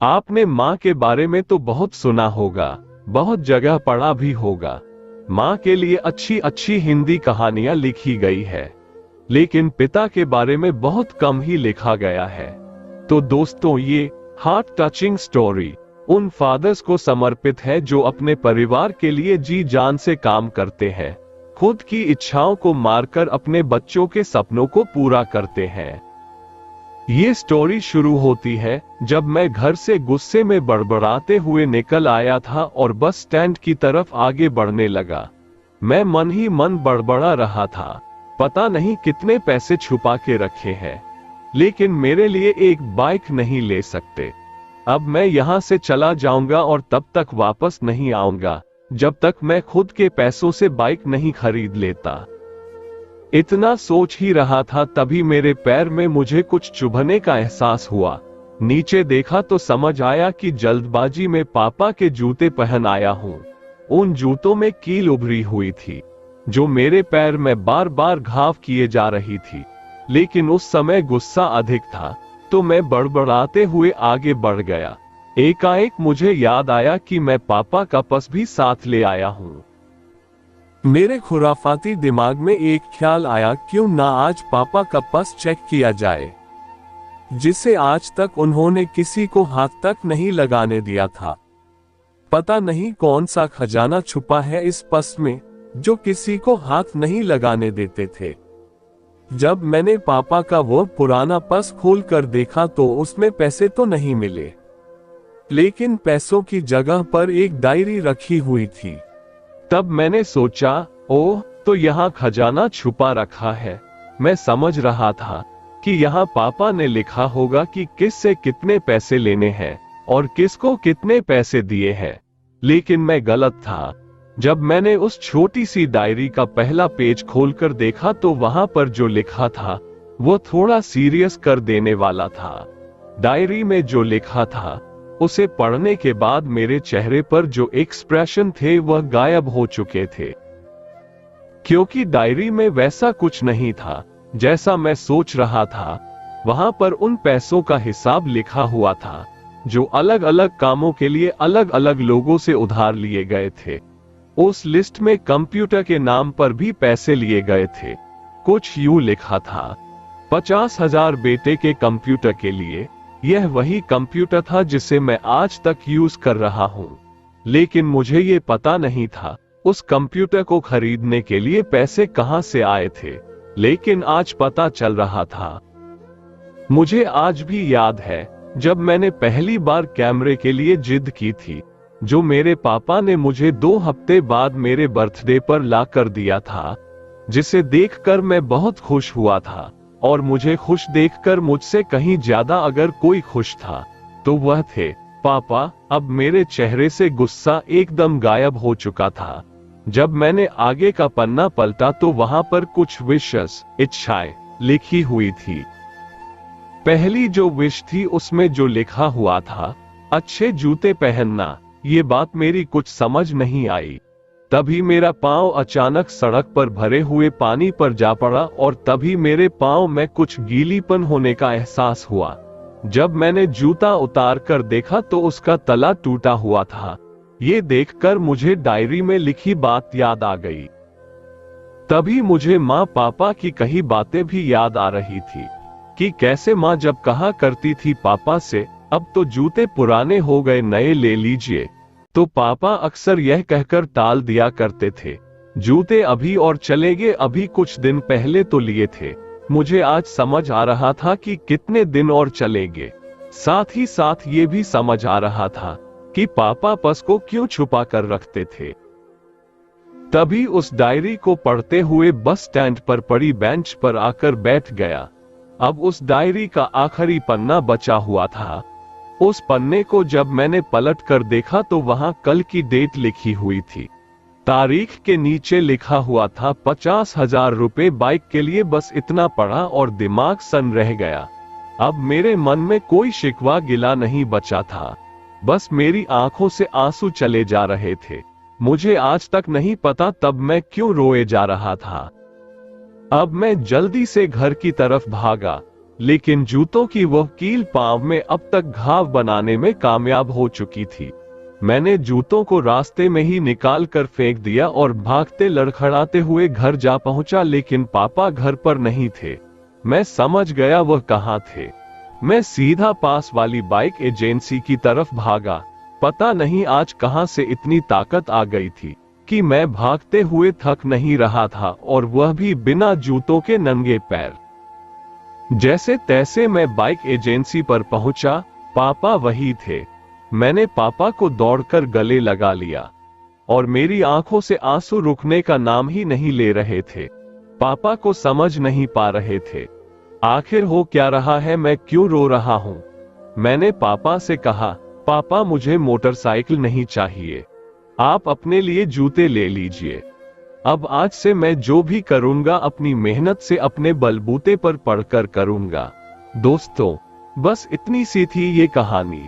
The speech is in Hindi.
आपने माँ के बारे में तो बहुत सुना होगा, बहुत जगह पढ़ा भी होगा। माँ के लिए अच्छी अच्छी हिंदी कहानियां लिखी गई है, लेकिन पिता के बारे में बहुत कम ही लिखा गया है। तो दोस्तों, ये हार्ट टचिंग स्टोरी उन फादर्स को समर्पित है जो अपने परिवार के लिए जी जान से काम करते हैं, खुद की इच्छाओं को मारकर अपने बच्चों के सपनों को पूरा करते हैं। ये स्टोरी शुरू होती है जब मैं घर से गुस्से में बड़बड़ाते हुए निकल आया था और बस स्टैंड की तरफ आगे बढ़ने लगा। मैं मन ही मन बड़बड़ा रहा था, पता नहीं कितने पैसे छुपा के रखे हैं, लेकिन मेरे लिए एक बाइक नहीं ले सकते। अब मैं यहाँ से चला जाऊंगा और तब तक वापस नहीं आऊंगा जब तक मैं खुद के पैसों से बाइक नहीं खरीद लेता। इतना सोच ही रहा था तभी मेरे पैर में मुझे कुछ चुभने का एहसास हुआ। नीचे देखा तो समझ आया कि जल्दबाजी में पापा के जूते पहन आया हूँ। उन जूतों में कील उभरी हुई थी जो मेरे पैर में बार बार घाव किए जा रही थी, लेकिन उस समय गुस्सा अधिक था तो मैं बड़बड़ाते हुए आगे बढ़ गया। एकाएक मुझे याद आया कि मैं पापा का पर्स भी साथ ले आया हूँ। मेरे खुराफाती दिमाग में एक ख्याल आया, क्यों ना आज पापा का पर्स चेक किया जाए, जिसे आज तक उन्होंने किसी को हाथ तक नहीं लगाने दिया था। पता नहीं कौन सा खजाना छुपा है इस पर्स में जो किसी को हाथ नहीं लगाने देते थे। जब मैंने पापा का वो पुराना पर्स खोल कर देखा तो उसमें पैसे तो नहीं मिले, लेकिन पैसों की जगह पर एक डायरी रखी हुई थी। तब मैंने सोचा, ओह, तो यहाँ खजाना छुपा रखा है। मैं समझ रहा था कि यहाँ पापा ने लिखा होगा कि किससे कितने पैसे लेने हैं और किसको कितने पैसे दिए हैं, लेकिन मैं गलत था। जब मैंने उस छोटी सी डायरी का पहला पेज खोलकर देखा तो वहां पर जो लिखा था वो थोड़ा सीरियस कर देने वाला था। डायरी में जो लिखा था उसे पढ़ने के बाद मेरे चेहरे पर जो एक्सप्रेशन थे वह गायब हो चुके थे, क्योंकि डायरी में वैसा कुछ नहीं था जैसा मैं सोच रहा था। वहां पर उन पैसों का हिसाब लिखा हुआ था जो अलग अलग कामों के लिए अलग अलग लोगों से उधार लिए गए थे। उस लिस्ट में कंप्यूटर के नाम पर भी पैसे लिए गए थे। कुछ यूं लिखा था, 50,000 बेटे के कंप्यूटर के लिए। यह वही कंप्यूटर था जिसे मैं आज तक यूज कर रहा हूं, लेकिन मुझे ये पता नहीं था उस कंप्यूटर को खरीदने के लिए पैसे कहां से आए थे, लेकिन आज पता चल रहा था। मुझे आज भी याद है जब मैंने पहली बार कैमरे के लिए जिद की थी, जो मेरे पापा ने मुझे 2 हफ्ते बाद मेरे बर्थडे पर ला कर दिया था, जिसे देखकर मैं बहुत खुश हुआ था। और मुझे खुश देखकर मुझसे कहीं ज्यादा अगर कोई खुश था तो वह थे पापा। अब मेरे चेहरे से गुस्सा एकदम गायब हो चुका था। जब मैंने आगे का पन्ना पलटा तो वहां पर कुछ विशेष इच्छाएं लिखी हुई थी। पहली जो विश थी उसमें जो लिखा हुआ था, अच्छे जूते पहनना। ये बात मेरी कुछ समझ नहीं आई। तभी मेरा पांव अचानक सड़क पर भरे हुए पानी पर जा पड़ा और तभी मेरे पांव में कुछ गीलीपन होने का एहसास हुआ। जब मैंने जूता उतार कर देखा तो उसका तला टूटा हुआ था। ये देखकर मुझे डायरी में लिखी बात याद आ गई। तभी मुझे माँ पापा की कही बातें भी याद आ रही थी कि कैसे माँ जब कहा करती थी पापा से, अब तो जूते पुराने हो गए, नए ले लीजिए, तो पापा अक्सर यह कहकर टाल दिया करते थे, जूते अभी और चलेंगे, अभी कुछ दिन पहले तो लिए थे। मुझे आज समझ आ रहा था कि कितने दिन और चलेंगे। साथ ही साथ ये भी समझ आ रहा था कि पापा पर्स को क्यों छुपा कर रखते थे। तभी उस डायरी को पढ़ते हुए बस स्टैंड पर पड़ी बेंच पर आकर बैठ गया। अब उस डायरी का आखिरी पन्ना बचा हुआ था। उस पन्ने को जब मैंने पलट कर देखा तो वहां कल की डेट लिखी हुई थी। तारीख के नीचे लिखा हुआ था 50,000 रुपए बाइक के लिए। बस इतना पढ़ा और दिमाग सन रह गया। अब मेरे मन में कोई शिकवा गिला नहीं बचा था, बस मेरी आंखों से आंसू चले जा रहे थे। मुझे आज तक नहीं पता तब मैं क्यों रोए जा रहा था। अब मैं जल्दी से घर की तरफ भागा लेकिन जूतों की वह कील पांव में अब तक घाव बनाने में कामयाब हो चुकी थी। मैंने जूतों को रास्ते में ही निकाल कर फेंक दिया और भागते लड़खड़ाते हुए घर जा पहुंचा, लेकिन पापा घर पर नहीं थे। मैं समझ गया वह कहाँ थे। मैं सीधा पास वाली बाइक एजेंसी की तरफ भागा। पता नहीं आज कहां से इतनी ताकत आ गई थी कि मैं भागते हुए थक नहीं रहा था, और वह भी बिना जूतों के नंगे पैर। जैसे तैसे मैं बाइक एजेंसी पर पहुंचा। पापा वही थे। मैंने पापा को दौड़कर गले लगा लिया और मेरी आंखों से आंसू रुकने का नाम ही नहीं ले रहे थे। पापा को समझ नहीं पा रहे थे आखिर हो क्या रहा है, मैं क्यों रो रहा हूं। मैंने पापा से कहा, पापा मुझे मोटरसाइकिल नहीं चाहिए, आप अपने लिए जूते ले लीजिए। अब आज से मैं जो भी करूंगा अपनी मेहनत से अपने बलबूते पर पढ़कर करूंगा। दोस्तों, बस इतनी सी थी ये कहानी।